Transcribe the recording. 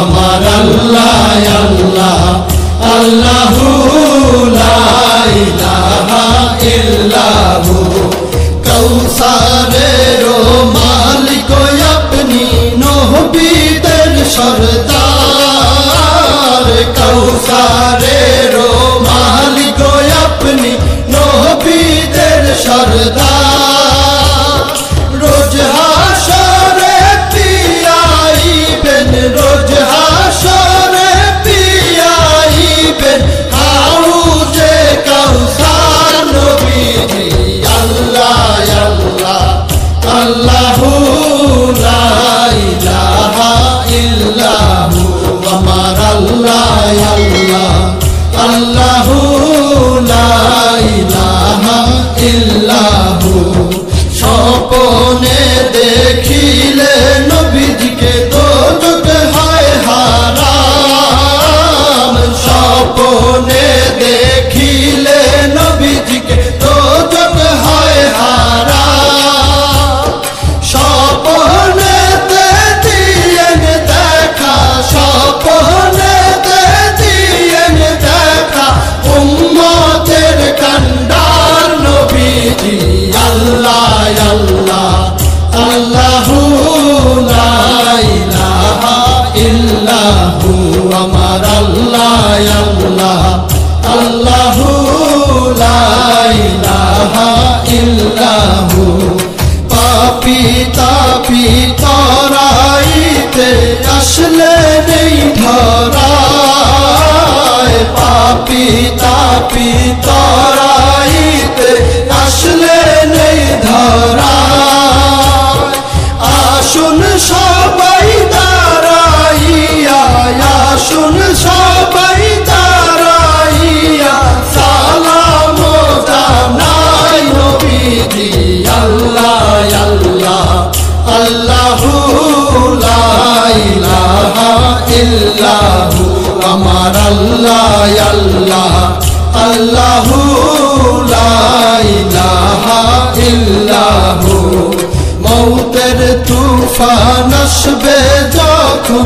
আমার আল্লাহ আল্লাহ আল্লাহু লা ইলাহা ইল্লাহু কৌসারের মালিক আপনি নবীদের সরদার কৌসারের মালিক আপনি নবীদের সরদার রোজ হাসরে পিয়াইবেন রোজ হাসরে পিয়াইবেন হাউজে কাউসার নবীজি আল্লাহ আল্লাহ আল্লাহু লা ইলাহা ইল্লাহু আমার আল্লাহ আল্লাহ আল্লাহু লা ইলাহা ইল্লাহু স্বপ্নে দেখিলে নবীজিকে দোজখ হয় হারাম স্বপ্নে দেখিলে নবীজিকে দোজখ হয় হারাম স্বপ্নেতে দিয়েন দেখা স্বপ্নেতে দিয়েন দেখা উম্মতের কান্ডার নবীজি আল্লাহ আল্লাহ আল্লাহু লা ইলাহা ইল্লাহু আমার আল্লাহ আল্লাহ আল্লাহু লা ইলাহা ইল্লাহু পাপী তাপী তরাইতে আসলে নেই ধরায় পাপী তাপী তরাইতে আসলে নেই ধরায় আসুন সবাই দাঁড়াইয়া আসুন সবাই দাঁড়াইয়া সালাম জানাই নবীজি আল্লাহ আল্লাহ আল্লাহু লা ইলাহা ইল্লাহু আমার আল্লাহ আল্লাহ আল্লাহু লা ইলাহা ইল্লাহু মৌতের তুফান আসবে যখন